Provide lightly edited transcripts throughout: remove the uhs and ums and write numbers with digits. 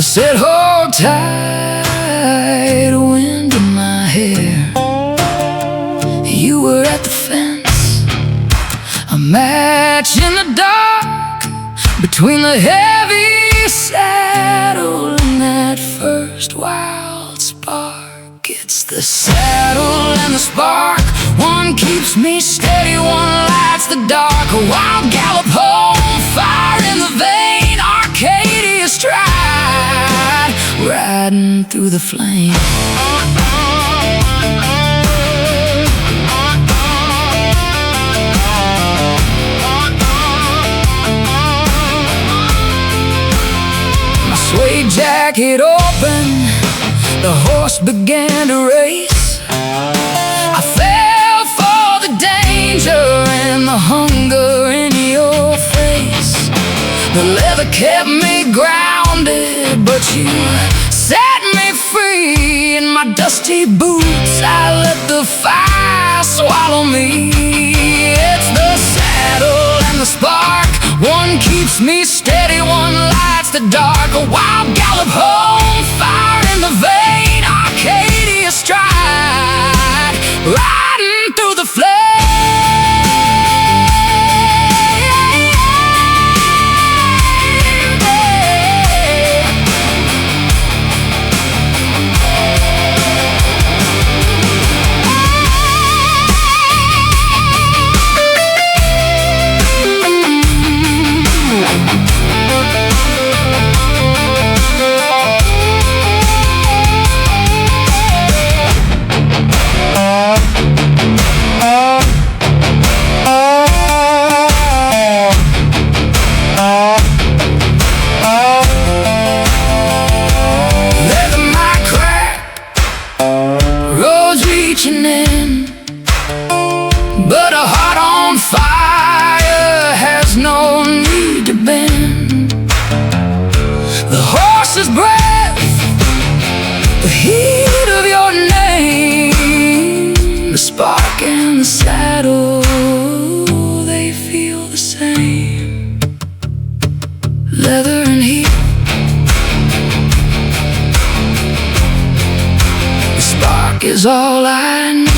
I said, hold tight, wind in my hair. You were at the fence, a match in the dark, between the heavy saddle and that first wild spark. It's the saddle and the spark, one keeps me steady, one lights the dark. A wild gallop home, fire in the vein, Arcadia stride, riding through the flame. My suede jacket open, the horse began to race. I fell for the danger and the hunger in your face. The leather kept me grounded, but you set me free. In my dusty boots, I let the fire swallow me. It's the saddle and the spark, one keeps me steady, one lights the dark. A wild gallop home, fire in the vein, Arcadia stride, riding through the flame. But a heart on fire has no need to bend. The horse's breath, the heat of your name, the spark and the saddle, they feel the same. Leather and heat, the spark is all I need.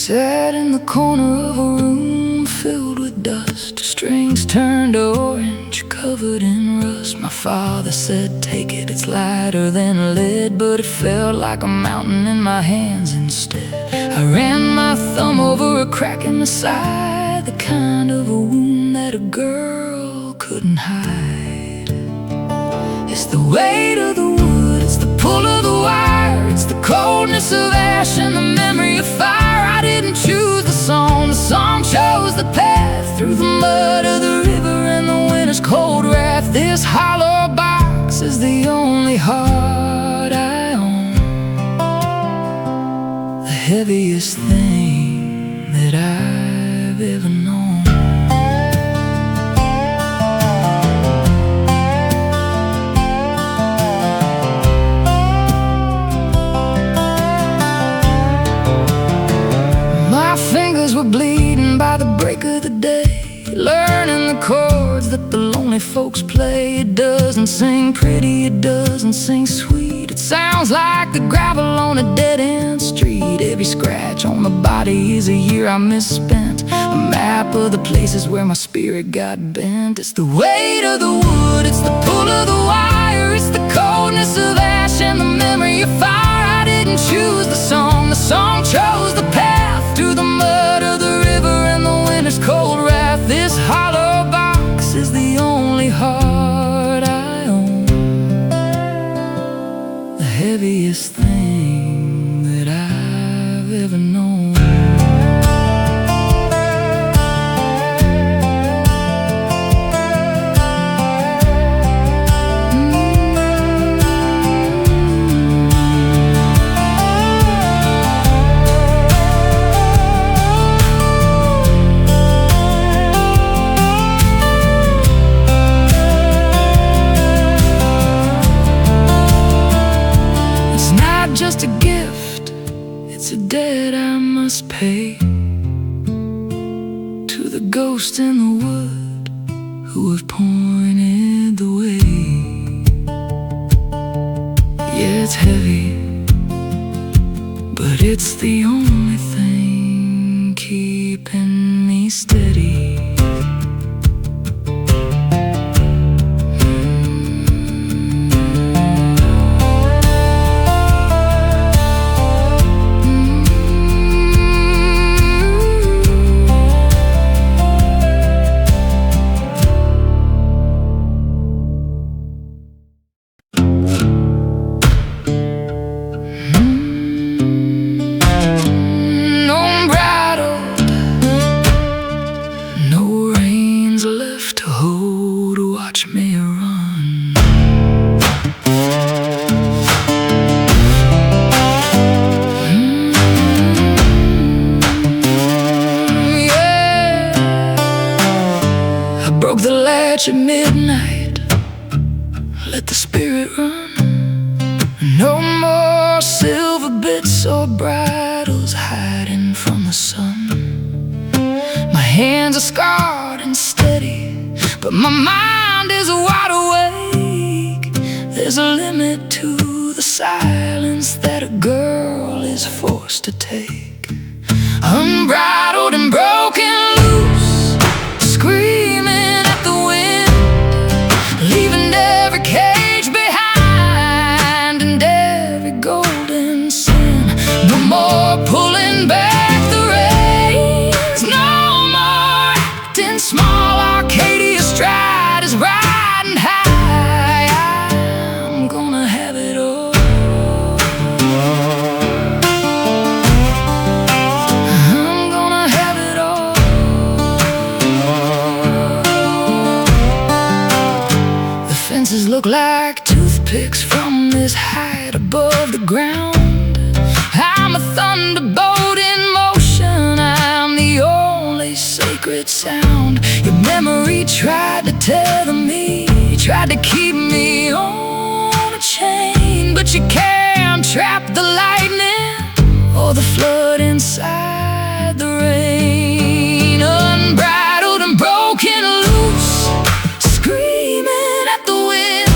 Sat in the corner of a room filled with dust, strings turned orange, covered in rust. My father said, take it, it's lighter than lead, but it felt like a mountain in my hands instead. I ran my thumb over a crack in the side, the kind of a wound that a girl couldn't hide. It's the weight of the wood, it's the pull of the wire, it's the coldness of ash and the memory of fire. I didn't choose the song chose the path through the mud of the river and the winter's cold wrath. This hollow box is the only heart I own, the heaviest thing that I've ever known. Were bleeding by the break of the day, learning the chords that the lonely folks play. It doesn't sing pretty, it doesn't sing sweet, it sounds like the gravel on a dead-end street. Every scratch on my body is a year I misspent. A map of the places where my spirit got bent. It's the weight of the wood, it's the pull of the wire, it's the coldness of ash and the memory of fire. I didn't choose the song chose the path. Through the mud of the river and the winter's cold wrath. This hollow box is the only heart I own, the heaviest thing that I've ever known. Just a gift, it's a debt I must pay to the ghosts in the wood who have pointed the way. Yeah, it's heavy, but it's the only thing keeping me steady. Broke the latch at midnight, let the spirit run. No more silver bits or bridles hiding from the sun. My hands are scarred and steady, but my mind is wide awake. There's a limit to the silence that a girl is forced to take. Unbridled and broken loose, screaming at the wind, leaving every cage behind and every golden sin. No more pulling back the reins, no more acting small. Arcadia's stride is riding high. I'm gonna have it all. I'm gonna have it all. The fences look like toothpicks from this height above the ground. I'm a thunderbolt in motion, I'm the only sacred sound. Your memory tried to tether me, tried to keep me on a chain, but you can't trap the lightning or the flood inside the rain. Unbridled and broken loose, screaming at the wind,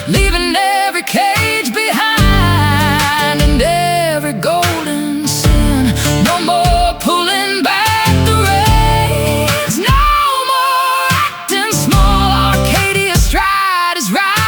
leaving every cage behind and every golden sin. No more pulling back the reins, no more acting small. Arcadia's stride is right.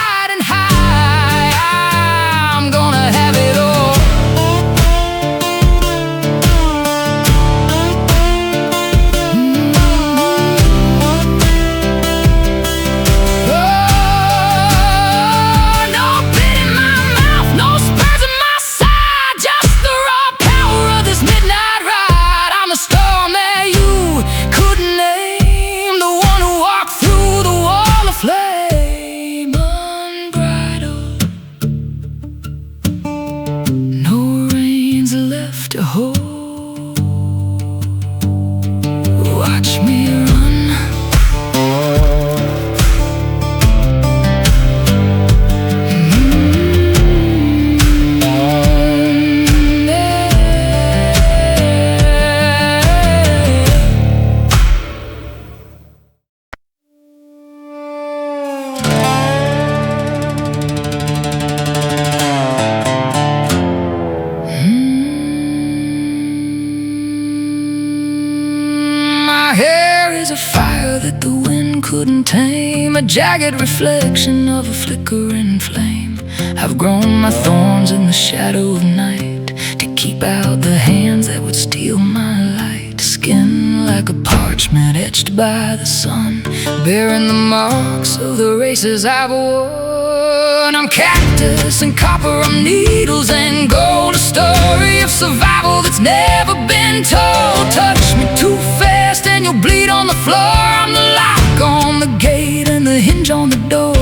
jagged reflection of a flickering flame. I've grown my thorns in the shadow of night to keep out the hands that would steal my light. Skin like a parchment etched by the sun, bearing the marks of the races I've worn. I'm cactus and copper, I'm needles and gold, a story of survival that's never been told. Touch me too fast and you'll bleed on the floor. I'm the lock on the gate and the hinge on the door.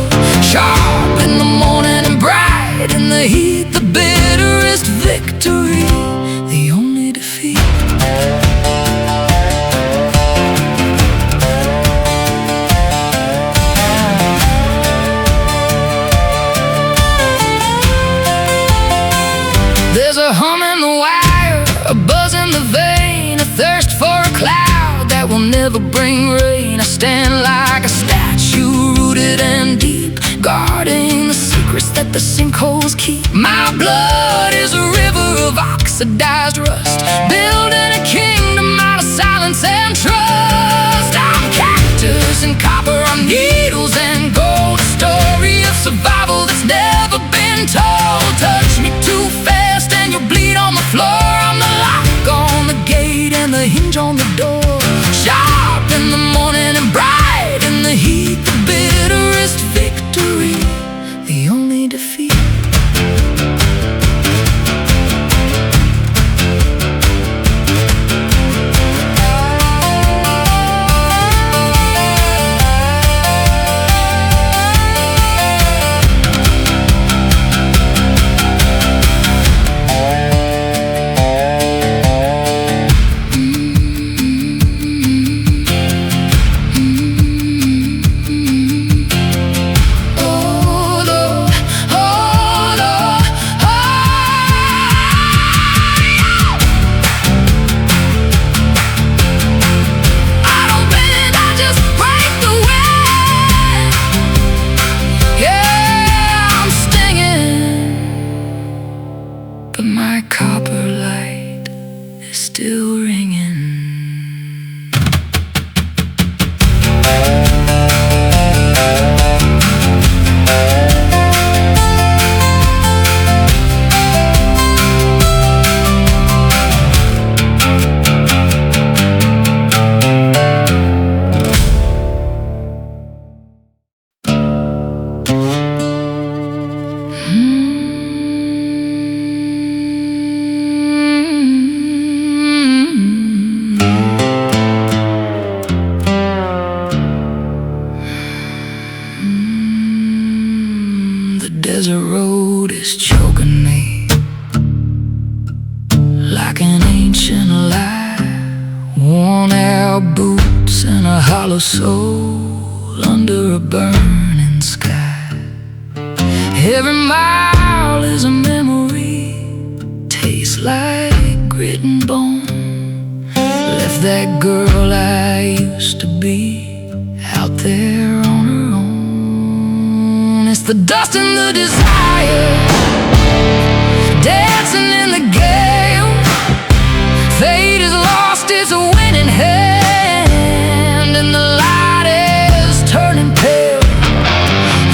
Sharp in the morning and bright in the heat, the bitterest victory, the only defeat. There's a hum in the wire, a buzz in the vein, a thirst for a cloud that will never bring rain. I stand like a statue, rooted and deep, guarding the secrets that the sinkholes keep. My blood is a river of oxidized rust, building a kingdom out of silence and trust. I'm cactus and copper, I'm needles and gold, a story of survival that's never been told. Touch me too fast and you'll bleed on the floor. I'm the lock on the gate and the hinge on the door. Sharp in the morning and bright in the heat, the bitterest victory, the only defeat. But my copper light is still ringing. The desert road is choking me like an ancient lie. Worn out boots and a hollow soul under a burning sky. Every mile is a memory, tastes like grit and bone. Left that girl I used to be out there on her own. It's the dust and the desire, dancing in the gale. Fate has lost its winning hand, and the light is turning pale.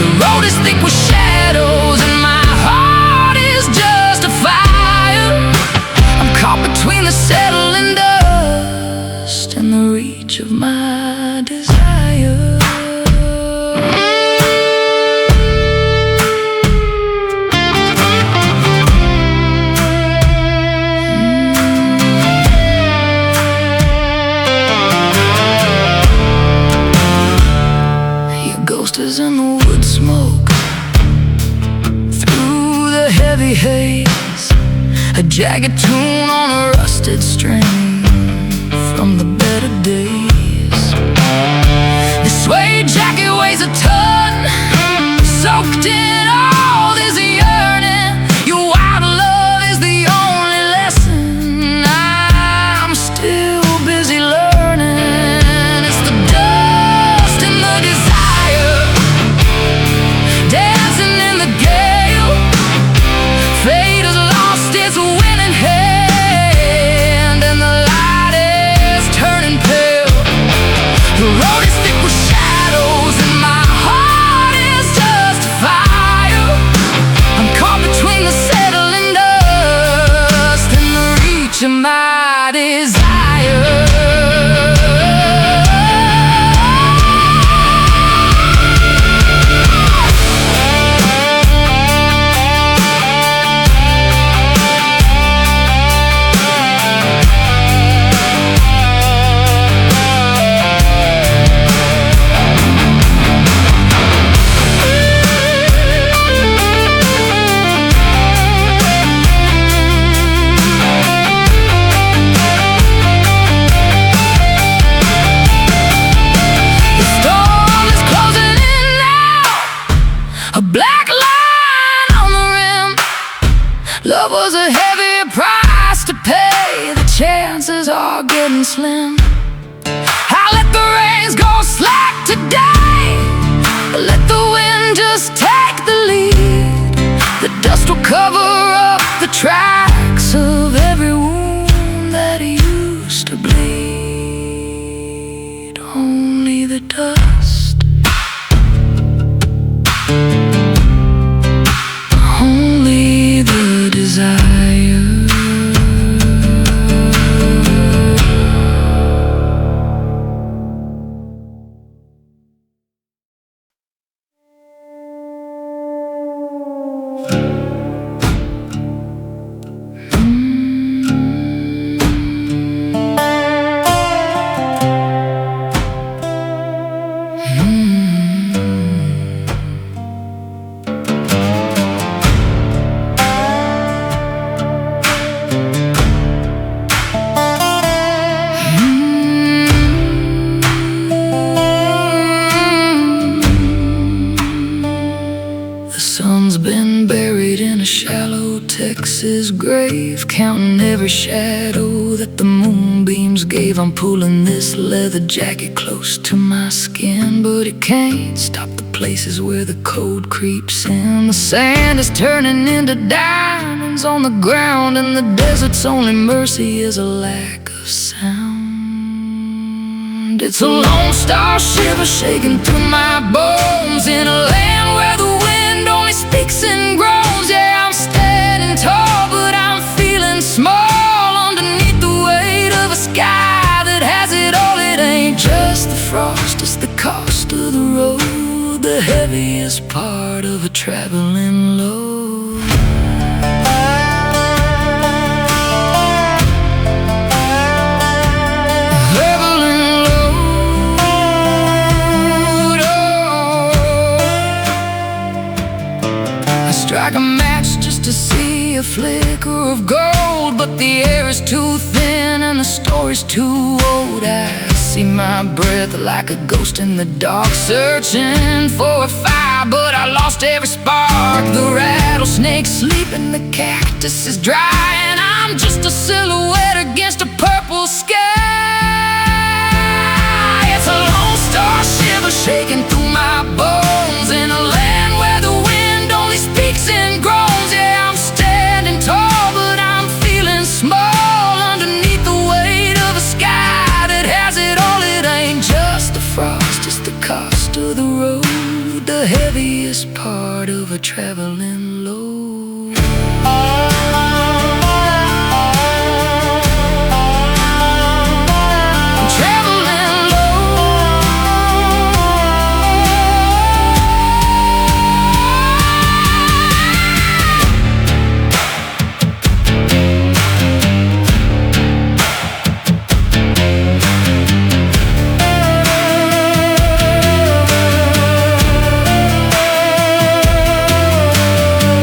The road is thick with shadows, and my heart is just a fire. I'm caught between the settling dust and the reach of my desire. Is in the wood smoke, through the heavy haze, a jagged tune on a rusted string from the better days. This suede jacket weighs a ton, soaked in all this yearning. Your wild love is the only lesson I'm still busy learning. It's the dust and the desire, dancing in the gale. Fate has lost its winning hand, and the light is turning pale. The road is thick with shadows, and my heart Love was a heavy price to pay. The chances are getting slim. I let the reins go slack today. Let the wind just take the lead. The dust will cover up the tracks of every wound that used to bleed. Only the dust, only the desire. Texas grave, counting every shadow that the moonbeams gave. I'm pulling this leather jacket close to my skin, but it can't stop the places where the cold creeps in. The sand is turning into diamonds on the ground, and the desert's only mercy is a lack of sound. It's a lone star shiver shaking through my bones, in a land where the wind only speaks in groans. Yeah, I'm standing tall, but I'm feeling small underneath the weight of a sky that has it all. It ain't just the frost, it's the cost of the road, the heaviest part of a traveling load. Traveling load, oh. I strike a match just to see a flicker of gold, but the air is too thin and the story's too old. I see my breath like a ghost in the dark, searching for a fire, but I lost every spark. The rattlesnake's sleeping, the cactus is dry, and I'm just a silhouette against a purple sky. It's a lone star shiver shaking through my bones, in a land where the wind only speaks in groans. Yeah, I'm standing tall, but I'm feeling small underneath the weight of a sky that has it all. It ain't just the frost, it's the cost of the road, the heaviest part of a traveling load. Traveling load.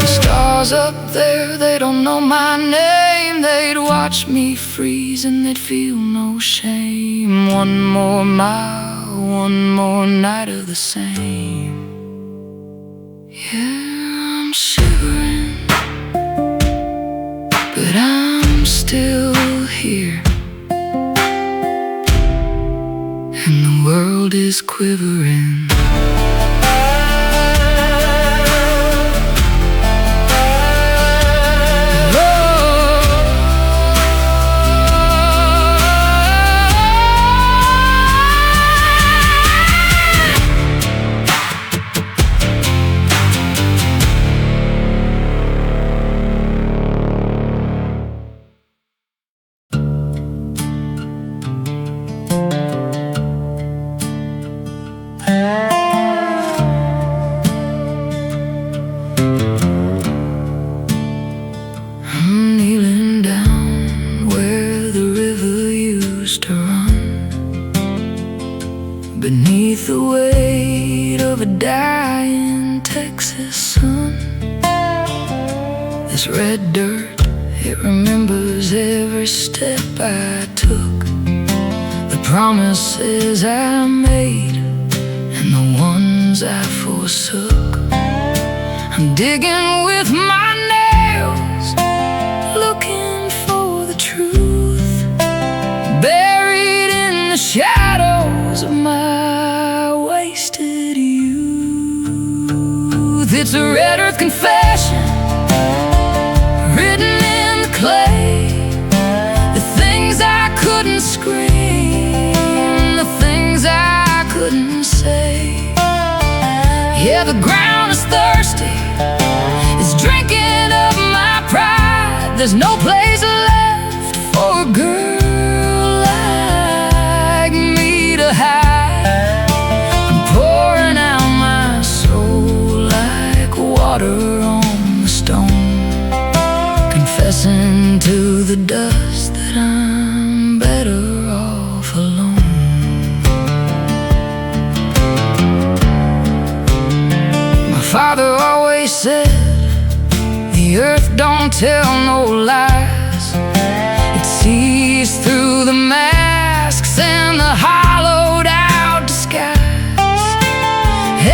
The stars up there, they don't know my name. They'd watch me freeze and they'd feel no shame. One more mile, one more night of the same. Yeah, I'm shivering, but I'm still here, and the world is quivering. I'm kneeling down where the river used to run, beneath the weight of a dying Texas sun. This red dirt, it remembers every step I took, the promises I made, and the ones I forsook. I'm digging with my nails red earth confession written in the clay. The things I couldn't scream, the things I couldn't say. Yeah, the ground is thirsty, it's drinking up my pride. There's no place left for a girl like me to hide. I'm pouring out my soul like water on the stone, confessing to the dust that I'm better off alone. My father always said, the earth don't tell no lies. It sees through the masks and the hollowed out disguise.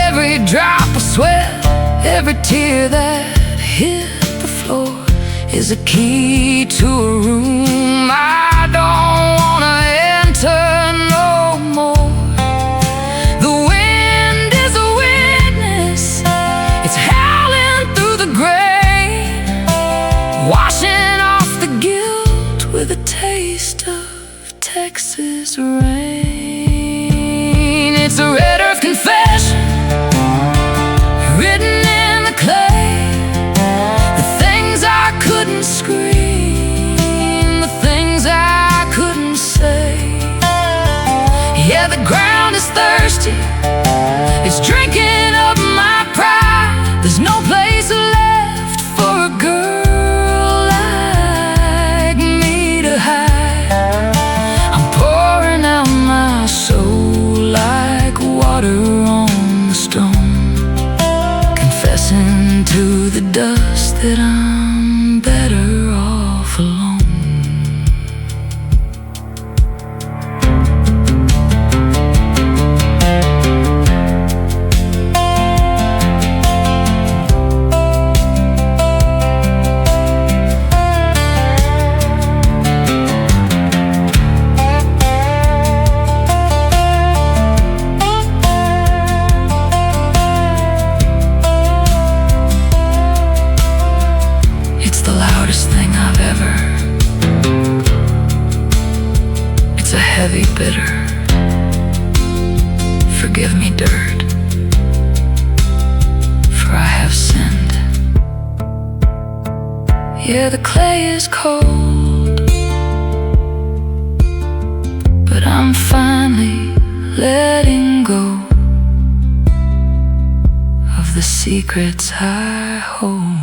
Every drop of sweat, every tear that hit the floor is a key to a room I don't wanna enter no more. The wind is a witness, it's howling through the grain, washing off the guilt with a taste of Texas rain. It's a red earth confession written in the clay. The things I couldn't scream, the things I couldn't say. Yeah, the ground is thirsty, it's drinking up my pride. There's no place left for a girl like me to hide. I'm pouring out my soul like water on the stone, confessing to the dust that I'm better off alone. It's the loudest thing I've ever heard. It's a heavy, bitter, forgive me, dirt, for I have sinned. Yeah, the clay is cold, but I'm finally letting go of the secrets I hold.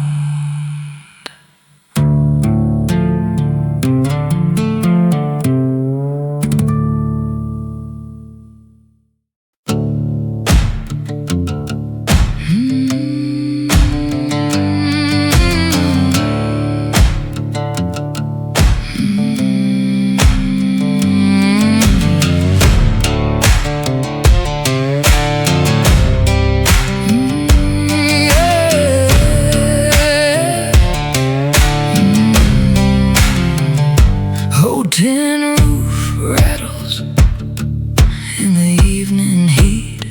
Tin roof rattles in the evening heat.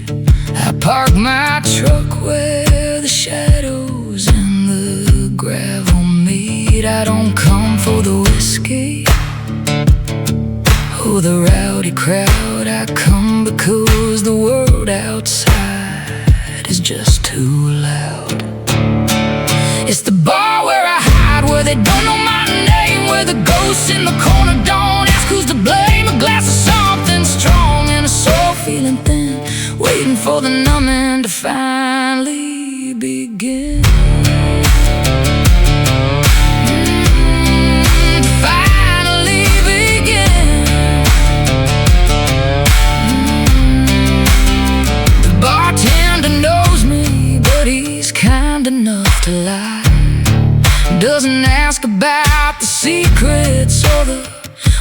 I park my truck where the shadows and the gravel meet. I don't come for the whiskey or the rowdy crowd. I come because the world outside is just too loud. It's the bar where I hide, where they don't know my name, where the ghosts in the corner don't ask who's to blame. A glass of something strong and a soul feeling thin, waiting for the numbing to finally begin. To finally begin. The bartender knows me, but he's kind enough to lie. Doesn't ask about the secrets or the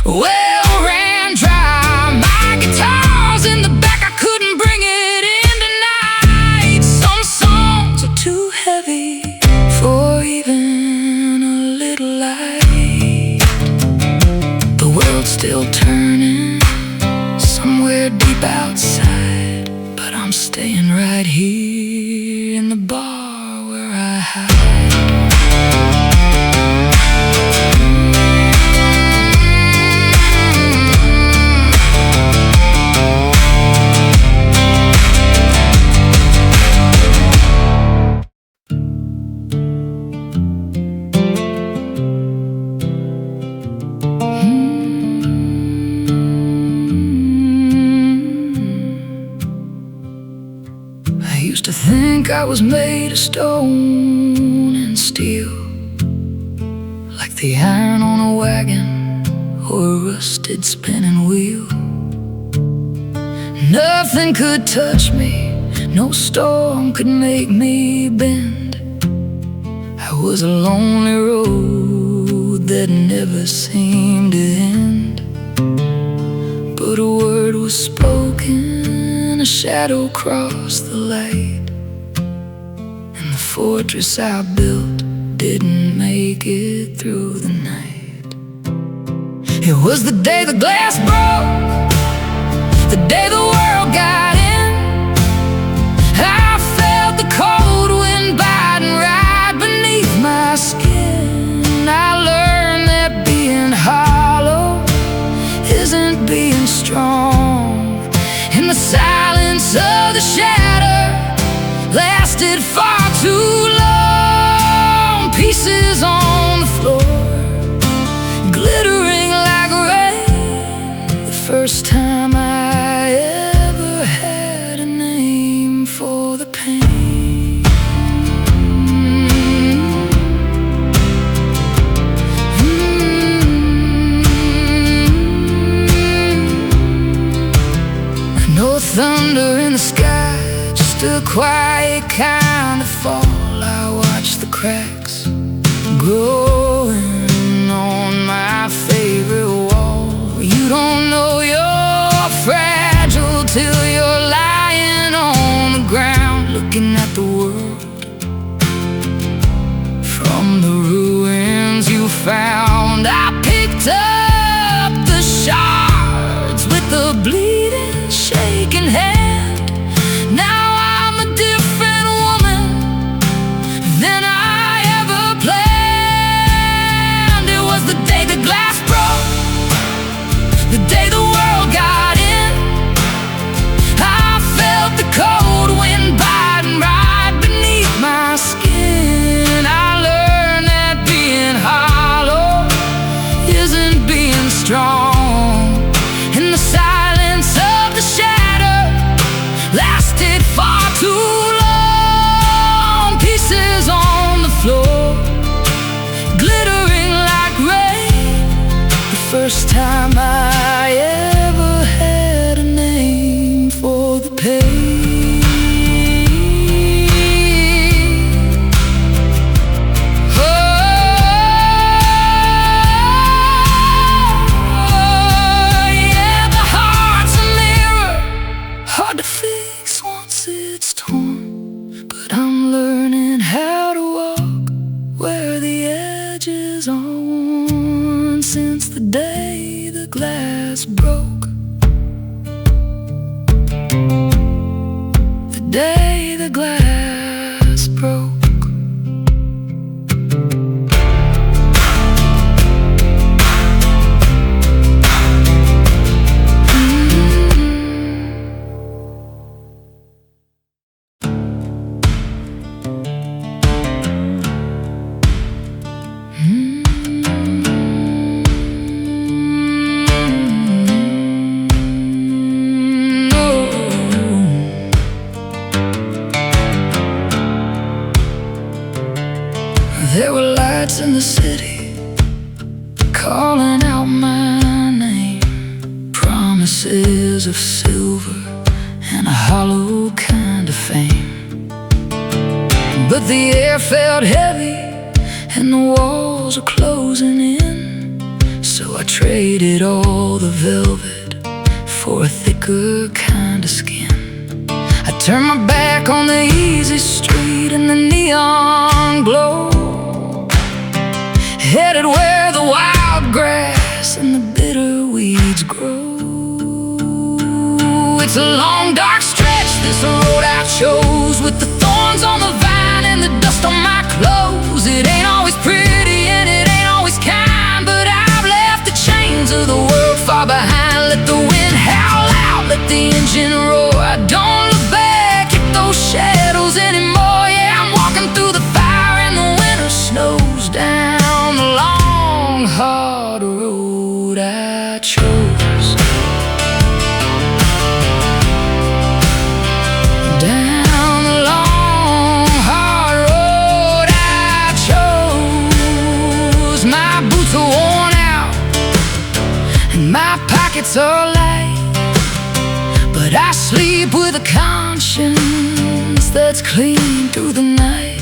well ran dry. My guitar's in the back, I couldn't bring it in tonight. Some songs are too heavy for even a little light. The world's still turning somewhere deep outside, but I'm staying right here in the bar where I used to think I was made of stone and steel, like the iron on a wagon or a rusted spinning wheel. Nothing could touch me, no storm could make me bend. I was a lonely road that never seemed to end. But a word was spoken, a shadow crossed the light, and the fortress I built didn't make it through the night. It was the day the glass broke, the day the world got in. I felt the cold wind biting right beneath my skin. I learned that being hollow isn't being strong. In the silence of the shatter lasted far too long. Pieces on the floor, glittering like rain. The first time I ever had a name for the pain. No thunder in the sky, just a quiet kind of fall. I watch the cracks growing on my favorite wall. You don't know you're fragile till you're lying on the ground, looking at the world from the ruins you found. I picked up the shards with the bleeding, shaking hand. Now I'm a different woman than I ever planned. It was the day the glass broke, the day the world got in. I felt the cold wind biting right beneath my skin. I learned that being hollow isn't being strong. In the silence of the shadow lasted far too long. Pieces on the floor, glittering like rain. The first time I ever had a name for the pain. Oh, yeah, the heart's a mirror, hard to fix once it's torn. But I'm learning how to walk where the edges are worn. Since the day the glass broke, the day the glass broke. There were lights in the city calling out my name, promises of silver and a hollow kind of fame. But the air felt heavy and the walls are closing in. So I traded all the velvet for a thicker kind of skin. I turned my back on the easy street and the neon glow, headed where the wild grass and the bitter weeds grow. It's a long dark stretch, this road I chose, with the thorns on the vine and the dust on my clothes. it's all light, but I sleep with a conscience that's clean through the night.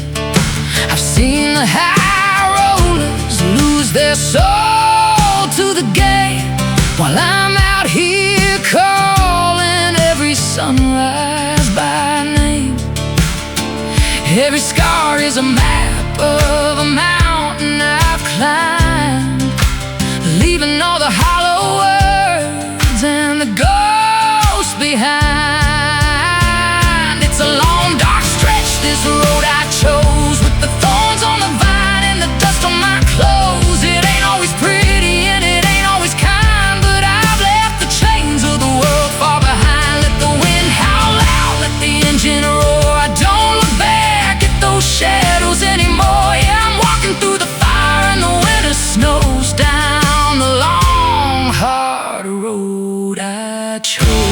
I've seen the high rollers lose their soul to the game, while I'm out here calling every sunrise by name. Every scar is a map of a mountain I've climbed, leaving all the hollow words and the ghosts behind. It's a long, dark stretch, this road I chose, with the thorns on the vine and the dust on my clothes. It ain't always pretty and it ain't always kind, but I've left the chains of the world far behind. Let the wind howl out, let the engine roar. I don't look back at those shadows anymore. Yeah, I'm walking through the fire and the winter snows, down the long, hard road I chose.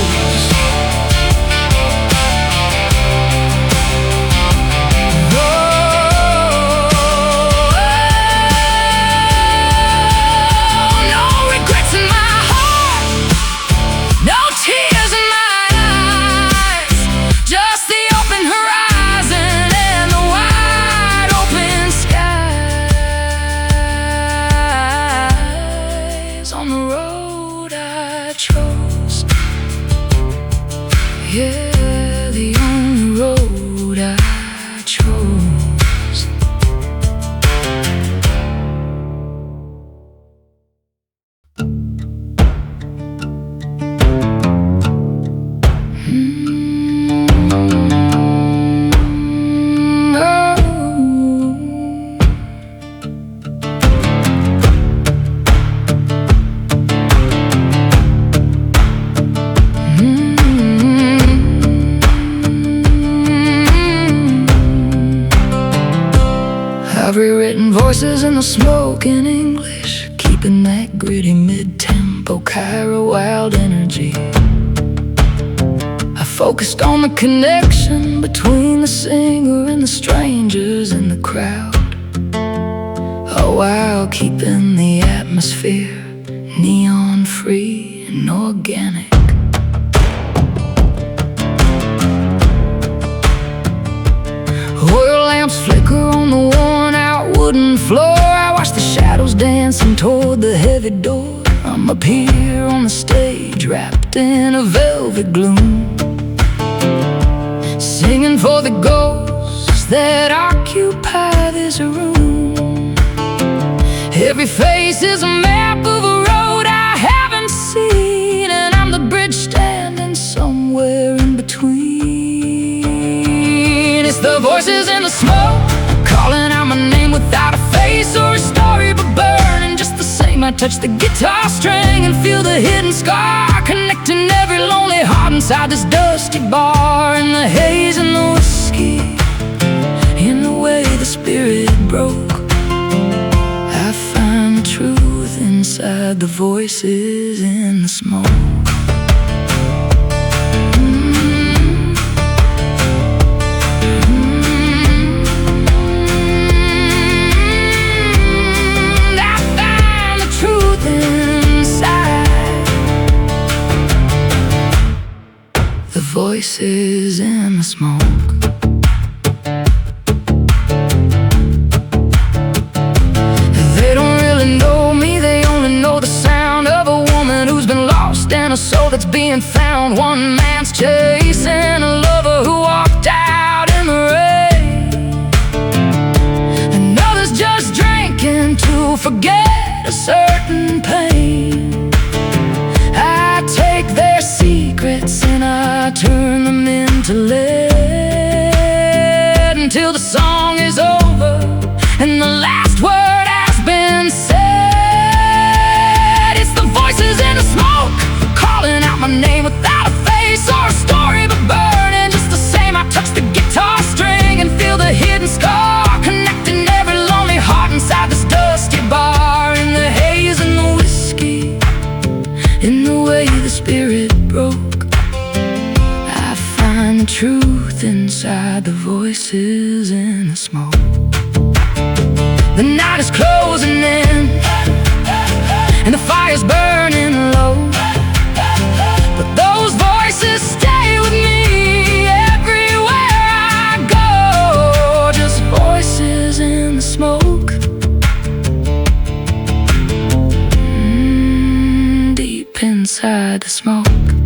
Yeah, the only road I chose. I've rewritten voices in the smoke in English, keeping that gritty mid-tempo Kyra Wild energy. I focused on the connection between the singer and the strangers in the crowd, all while keeping the atmosphere neon-free and organic. Oil lamps flicker on the worn-out wooden floor. I watch the shadows dancing toward the heavy door. I'm up here on the stage, wrapped in a velvet gloom, singing for the ghosts that occupy this room. Every face is a map of a road I haven't seen, and I'm the bridge standing somewhere in between. It's the voices in the smoke, calling out my name without a face or a story but burning just the same. I touch the guitar string and feel the hidden scar, connecting every lonely heart inside this dusty bar. In the haze and the whiskey, in the way the spirit broke, I find the truth inside the voices in the smoke. Voices in the smoke. They don't really know me, they only know the sound of a woman who's been lost and a soul that's being found. One man's chasing a lover who walked out in the rain, another's just drinking to forget a certain pain. I take their secrets and I turn them into lead, until the song is over and the last word has been said. It's the voices in the smoke, calling out my name without a face or a story but burning just the same. I touch the guitar string and feel the hidden scar, connecting every lonely heart inside this dusty bar. In the haze and the whiskey, in the way the spirit broke, I find the truth inside the voices in the smoke. The night is closing in and the fire's burning low. inside the smoke.